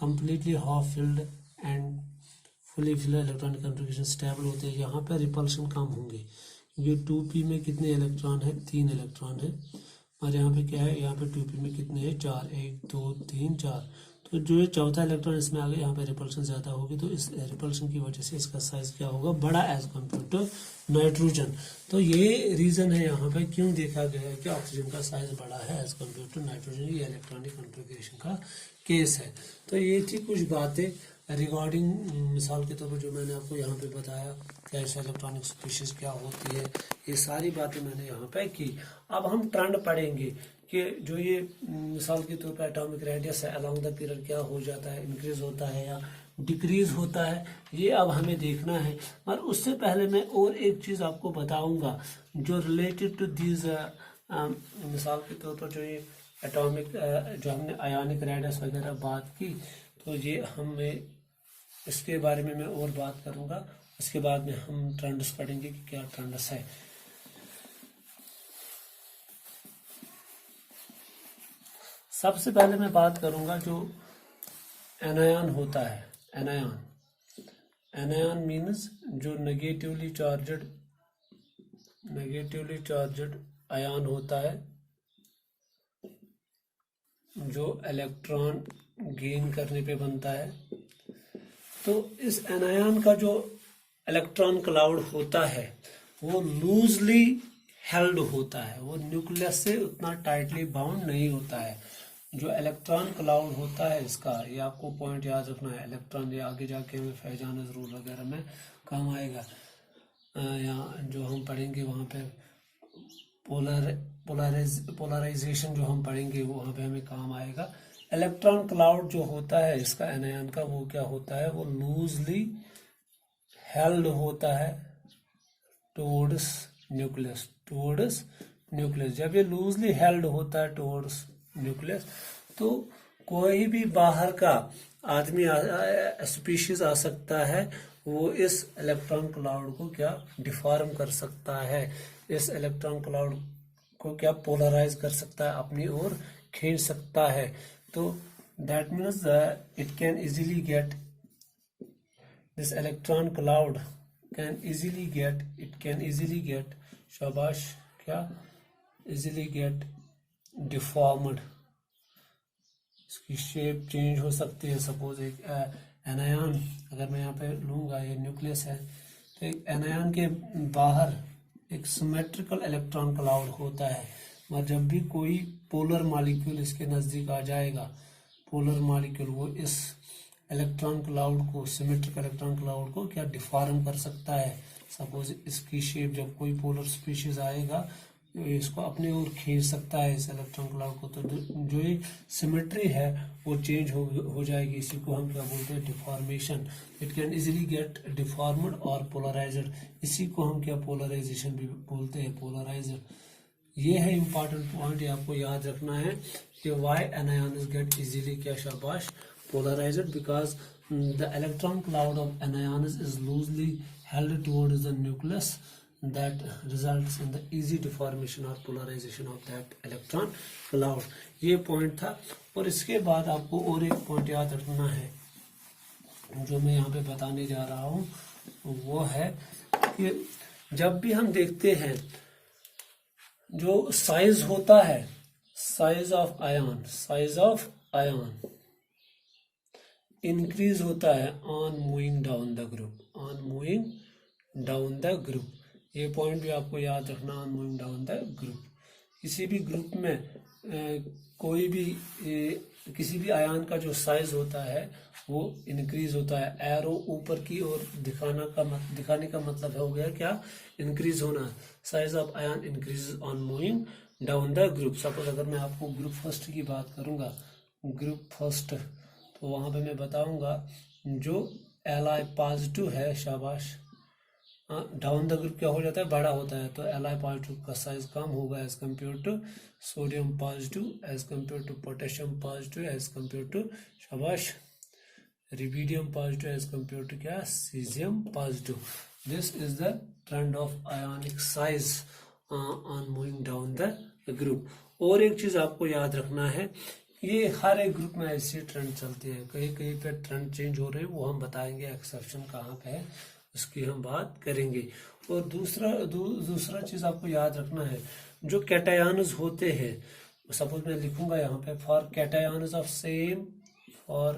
Completely half filled and fully filled electronic configuration stable होते हैं, यहाँ पे रिपल्शन कम होंगे। ये 2p में कितने इलेक्ट्रॉन है? 3 इलेक्ट्रॉन है। और यहाँ पे क्या है? यहाँ पे 2p में कितने हैं? 4, 1 2 3 4। तो जो ये चौथा इलेक्ट्रॉन इसमें आ गया, यहाँ पे रिपल्शन ज़्यादा होगी, तो इस रिपल्शन की वजह से इसका साइज क्या होगा? बड़ा एज कम्पेयर टू नाइट्रोजन। तो ये रीज़न है यहाँ पे क्यों देखा गया है कि ऑक्सीजन का साइज बड़ा है एज कम्पेयर टू नाइट्रोजन। ये इलेक्ट्रॉनिक कॉन्फ़िगरेशन का केस है। तो ये थी कुछ बातें रिगार्डिंग, मिसाल के तौर पर जो मैंने आपको यहाँ पे बताया कैसे इलेक्ट्रॉनिक स्पीशीज क्या होती है, ये सारी बातें मैंने यहाँ पे की। अब हम ट्रेंड पढ़ेंगे कि जो ये मिसाल के तौर पर एटॉमिक रेडियस है अलोंग द पीरियड क्या हो जाता है, इंक्रीज होता है या डिक्रीज होता है, ये अब हमें देखना है। और उससे पहले मैं और एक चीज़ आपको बताऊंगा जो रिलेटेड टू दीज, मिसाल के तौर पर जो ये एटॉमिक जो हमने आयोनिक रेडियस वगैरह बात की, तो ये हमें इसके बारे में मैं और बात करूंगा। उसके बाद में हम ट्रेंड्स पढ़ेंगे कि क्या ट्रेंड्स है। सबसे पहले मैं बात करूंगा जो एनायन होता है। एनायन मीन्स जो नेगेटिवली चार्जड आयन होता है, जो इलेक्ट्रॉन गेन करने पे बनता है। तो इस एनायन का जो इलेक्ट्रॉन क्लाउड होता है वो लूजली हेल्ड होता है, वो न्यूक्लियस से उतना टाइटली बाउंड नहीं होता है। जो इलेक्ट्रॉन क्लाउड होता है इसका, ये आपको पॉइंट याद रखना है। इलेक्ट्रॉन ये आगे जाके हमें फैजान रूल वगैरह में काम आएगा, यहाँ जो हम पढ़ेंगे वहाँ पे पोलराइजेशन जो हम पढ़ेंगे वो वहाँ पे हमें काम आएगा। इलेक्ट्रॉन क्लाउड जो होता है इसका एनायन का, वो क्या होता है? वो लूजली हेल्ड होता है टुवर्ड्स न्यूक्लियस। जब ये लूजली हेल्ड होता है टुवर्ड्स न्यूक्लियस, तो कोई भी बाहर का आदमी स्पीशीज आ सकता है, वो इस इलेक्ट्रॉन क्लाउड को क्या डिफॉर्म कर सकता है, इस इलेक्ट्रॉन क्लाउड को क्या पोलराइज कर सकता है, अपनी ओर खींच सकता है। तो that means it can easily get, this electron cloud can easily get शाबाश, क्या इजीली गेट डिफॉर्म्ड। इसकी शेप चेंज हो सकती है। सपोज एक एनायन अगर मैं यहाँ पे लूंगा, ये न्यूक्लियस है, तो एक एनायन के बाहर एक सिमेट्रिकल इलेक्ट्रॉन क्लाउड होता है, मगर जब भी कोई पोलर मॉलिक्यूल इसके नज़दीक आ जाएगा, पोलर मॉलिक्यूल, वो इस इलेक्ट्रॉन क्लाउड को, सिमेट्रिकल इलेक्ट्रॉन क्लाउड को क्या डिफॉर्म कर सकता है। सपोज इसकी शेप, जब कोई पोलर स्पीशीज आएगा इसको अपने ओर खींच सकता है इस इलेक्ट्रॉन क्लाउड को, तो जो ये सिमेट्री है वो चेंज हो जाएगी। इसी को हम क्या बोलते हैं? Deformation. It can easily get deformed और पोलराइज्ड। इसी को हम क्या पोलराइजेशन भी बोलते हैं, पोलराइज्ड। ये है इंपॉर्टेंट पॉइंट, ये आपको याद रखना है कि व्हाई एनायंस गेट इजीली क्या शाबाश polarised, because the electron cloud of anions is loosely held towards the nucleus, that results in the easy deformation or polarization of that electron cloud। ये point था। और इसके बाद आपको और एक पॉइंट याद रखना है जो मैं यहाँ पे बताने जा रहा हूँ, वो है कि जब भी हम देखते हैं जो साइज होता है, साइज ऑफ आयन इंक्रीज होता है on moving down the group. ये पॉइंट भी आपको याद रखना, on moving down the group. किसी भी ग्रुप में कोई भी किसी भी आयन का जो साइज होता है वो इंक्रीज होता है। एरो ऊपर की ओर दिखाने का मतलब हो गया क्या? इंक्रीज होना। Size of ion increase on moving down the group. Suppose अगर मैं आपको ग्रुप फर्स्ट की बात करूंगा, ग्रुप फर्स्ट, तो वहां पे मैं बताऊंगा जो Li पॉजिटिव है, शाबाश, डाउन द ग्रुप क्या हो जाता है? बड़ा होता है। तो Li पॉजिटिव का साइज कम होगा as compare to sodium positive, as compare to potassium positive, as compare to शाबाश rubidium positive, as compare to क्या? Caesium positive. This is the trend of ionic size on moving down the group. और एक चीज आपको याद रखना है ये हर एक ग्रुप में ऐसी ट्रेंड चलती है, कहीं कहीं पे ट्रेंड चेंज हो रहे हैं, वो हम बताएंगे एक्सेप्शन कहाँ पे है उसकी हम बात करेंगे। और दूसरा चीज आपको याद रखना है, जो कैटायंस होते हैं, सपोज मैं लिखूंगा यहाँ पे for cations of same, for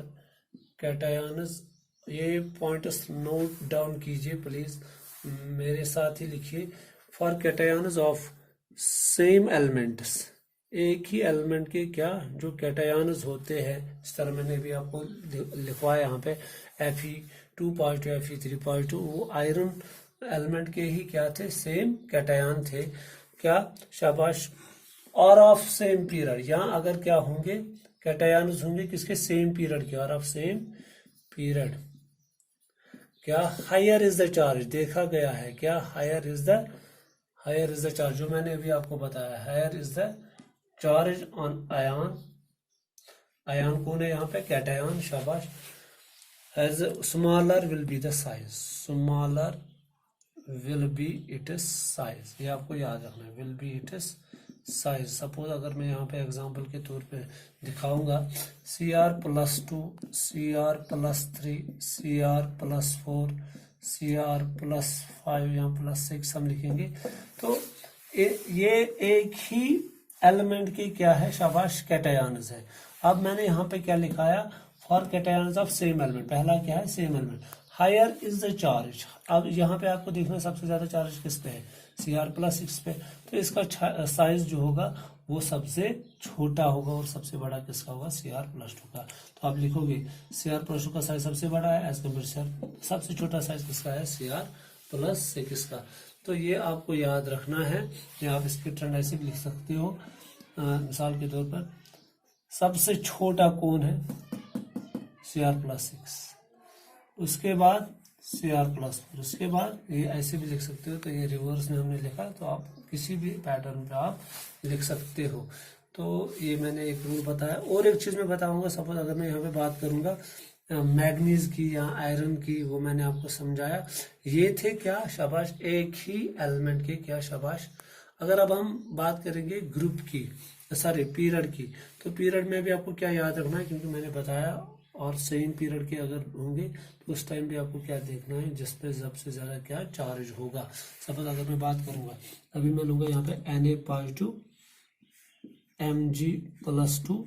cations, ये पॉइंट्स नोट डाउन कीजिए प्लीज, मेरे साथ ही लिखिए। For cations of same elements, एक ही एलिमेंट के क्या जो कैटायंस होते हैं, इस तरह मैंने भी आपको लिखवाया यहाँ पे Fe2 पॉजिटिव Fe3 पॉजिटिव, वो आयरन एलिमेंट के ही क्या थे, सेम कैटायन थे, क्या, शाबाश। और ऑफ सेम पीरियड, यहाँ अगर क्या होंगे, कैटायंस होंगे किसके, सेम पीरियड के, और ऑफ सेम पीरियड, क्या, हायर इज द चार्ज, देखा गया है क्या, हायर इज द चार्ज, जो मैंने अभी आपको बताया, higher is the charge on ion, ion कौन है यहाँ पे, कैटायन, शाबाश। As smaller will be the size, smaller will be its size, ये आपको याद रखना है, will be its size. Suppose अगर मैं यहाँ पे एग्जांपल के तौर पे दिखाऊंगा, Cr+2, Cr+3, Cr+4, Cr+5 या +6 हम लिखेंगे, तो ये एक ही एलिमेंट के क्या है, शाबाश, कैटायंस है। अब मैंने यहाँ पे क्या लिखाया, for cations of same element, पहला क्या है, same element, higher is the charge. अब यहाँ पे आपको देखना सबसे ज्यादा चार्ज किस पे है, Cr+6 पे, तो इसका साइज जो होगा वो सबसे छोटा होगा, और सबसे बड़ा किसका होगा, Cr+2 का। तो आप लिखोगे Cr+2 का साइज सबसे बड़ा है एज कम्पेयर, सबसे छोटा साइज किसका है, Cr+6 का। तो ये आपको याद रखना है, या आप इसकी ट्रेंड ऐसे भी लिख सकते हो, मिसाल के तौर पर सबसे छोटा कौन है, Cr+6, उसके बाद Cr+4, उसके बाद ये ऐसे भी लिख सकते हो, तो ये रिवर्स में हमने लिखा, तो आप किसी भी पैटर्न पे आप लिख सकते हो। तो ये मैंने एक रूल बताया, और एक चीज मैं बताऊंगा, सपोज अगर मैं यहाँ पे बात करूंगा मैग्नीज की या आयरन की, वो मैंने आपको समझाया, ये थे क्या, शाबाश, एक ही एलिमेंट के क्या, शाबाश। अगर अब हम बात करेंगे ग्रुप की, सॉरी पीरियड की, तो पीरियड में भी आपको क्या याद रखना है, क्योंकि मैंने बताया, और सेम पीरियड के अगर होंगे तो उस टाइम भी आपको क्या देखना है, जिसपे सबसे ज्यादा क्या चार्ज होगा। सपोज अगर मैं बात करूंगा, अभी मैं लूंगा यहाँ पे Na+2, Mg+2,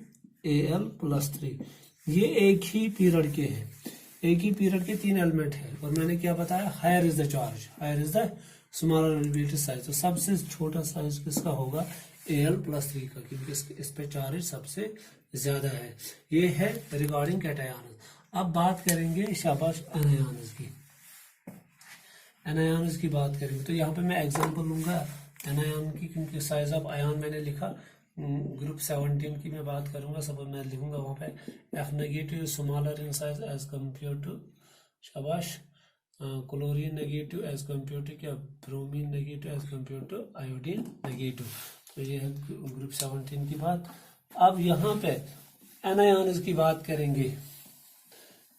Al+3, ये एक ही पीरियड के हैं, एक ही पीरियड के 3 एलिमेंट है, और मैंने क्या बताया, higher is the charge, higher is the smaller relative size, तो सबसे छोटा साइज किसका होगा, Al+3 का, क्योंकि इस पे चार्ज सबसे ज्यादा है। ये है रिगार्डिंग कैटायन। अब बात करेंगे शाबाश एनायंस की, एनायंस की बात करेंगे, तो यहाँ पे मैं एग्जांपल लूंगा एनायन की, क्योंकि साइज ऑफ आयन मैंने लिखा, ग्रुप 17 की मैं बात करूंगा, सब मैं लिखूंगा वहां पे F- smaller in size as compare to, शाबाश, chlorine negative as compare to क्या, bromine negative as compare to iodine negative. तो ये है ग्रुप 17 की बात। अब यहाँ पे एनायंस की बात करेंगे,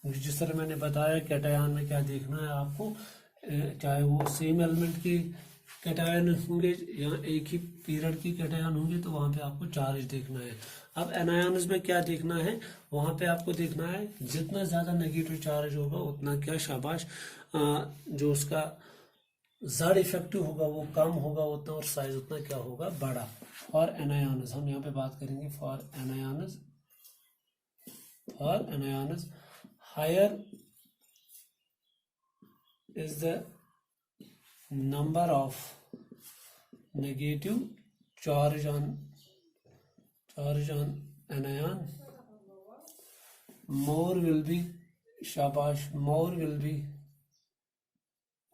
जिस तरह मैंने बताया कैटायन में क्या देखना है आपको, चाहे वो सेम एलिमेंट की कैटायन होंगे या एक ही पीरियड की कैटायन होंगे, तो वहां पे आपको चार्ज देखना है। अब एनायंस में क्या देखना है, वहां पे आपको देखना है जितना ज्यादा नेगेटिव चार्ज होगा उतना क्या, शाबाश, जो उसका ज़्यादा इफेक्टिव होगा वो कम होगा उतना, और साइज उतना क्या होगा, बड़ा। फॉर एनायंस हम यहाँ पे बात करेंगे, for anions higher is the number of negative charge on anion, more will be, shabash, more will be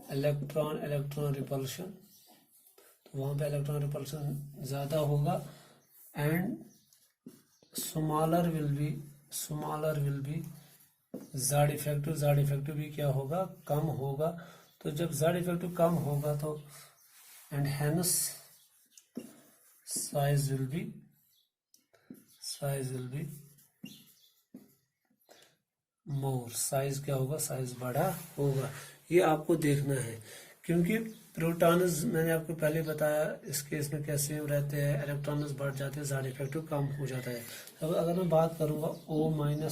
electron repulsion, तो वहां पे इलेक्ट्रॉन रिपल्शन ज्यादा होगा, and smaller will be Z effective भी क्या होगा, कम होगा। तो जब ज़ाड इफेक्टिव कम होगा तो and hence size will be more, size क्या होगा, साइज बड़ा होगा। ये आपको देखना है क्योंकि प्रोटॉन्स मैंने आपको पहले बताया इस केस में कैसे रहते हैं, इलेक्ट्रॉन्स बढ़ जाते हैं, ज़्यादा इफेक्टिव कम हो जाता है। अब अगर मैं बात करूंगा O-1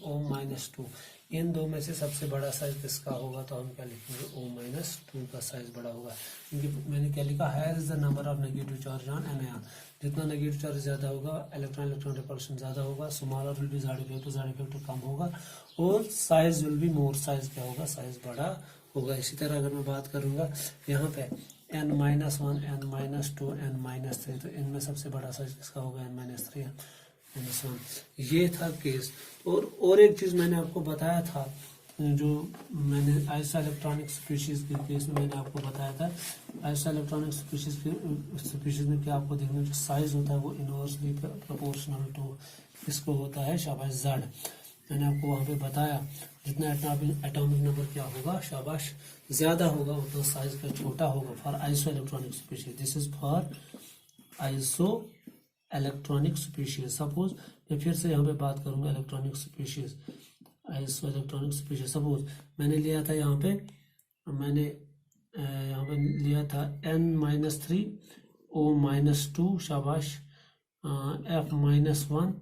O-2, इन दो में से सबसे बड़ा साइज किसका होगा, तो हम क्या लिखेंगे O-2 का साइज बड़ा होगा। क्योंकि मैंने क्या लिखा, higher is the number of negative charge on anion, जितना नेगेटिव चार्ज ज्यादा होगा इलेक्ट्रॉन इलेक्ट्रॉन रिपल्शन ज्यादा होगा, स्मॉलर विल बी ज़्यादा इफेक्टिव कम होगा, और size will be more, size क्या होगा, साइज बड़ा होगा। इसी तरह अगर मैं बात करूंगा यहाँ पे N-1 N-2 N-3, तो इनमें सबसे बड़ा साइज किसका होगा, N-3 N-1। ये था केस। और एक चीज मैंने आपको बताया था, जो मैंने आइसो इलेक्ट्रॉनिक स्पीशीज के केस में मैंने आपको बताया था, आइसो इलेक्ट्रॉनिक स्पीशीज में क्या आपको देखना, जो साइज होता है वो इनवर्सली प्रोपोर्शनल टू किसको होता है, शाबाश Z। मैंने आपको वहां पे बताया जितना एटॉमिक नंबर क्या होगा, शाबाश ज्यादा होगा उतना साइज का छोटा होगा for iso electronic species. This is for iso electronic species. Suppose मैं फिर से यहाँ पे बात करूंगा electronic species, iso electronic species. Suppose मैंने लिया था यहाँ पे, मैंने यहाँ पे लिया था N-3 O-2, शाबाश, F-1 Na+1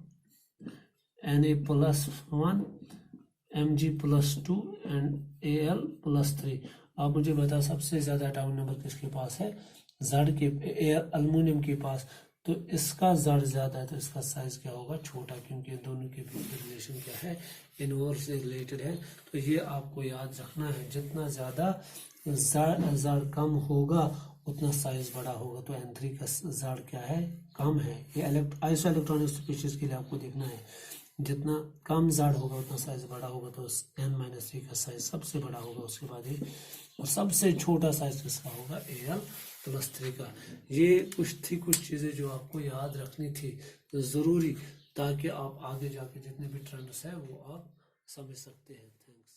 Mg+2 and Al+3। आप मुझे बता सबसे ज्यादा एटॉमिक नंबर किसके पास है, Z के, अल्युमिनियम के पास। तो इसका Z ज्यादा है तो इसका साइज क्या होगा, छोटा, क्योंकि इन दोनों के बीच में रिलेशन क्या है, इनवर्स से रिलेटेड है। तो ये आपको याद रखना है, जितना ज्यादा Z कम होगा उतना साइज बड़ा होगा। तो N3 का Z क्या है, कम है। ये आइसो इलेक्ट्रॉनिक स्पीशीज के लिए आपको देखना है, जितना कम Z होगा उतना साइज बड़ा होगा। तो N-3 का साइज सबसे बड़ा होगा, उसके बाद ये, और सबसे छोटा साइज किसका होगा, Al+3 का। ये कुछ चीजें जो आपको याद रखनी थी जरूरी, ताकि आप आगे जाके जितने भी ट्रेंड्स है वो आप समझ सकते हैं। थैंक्स।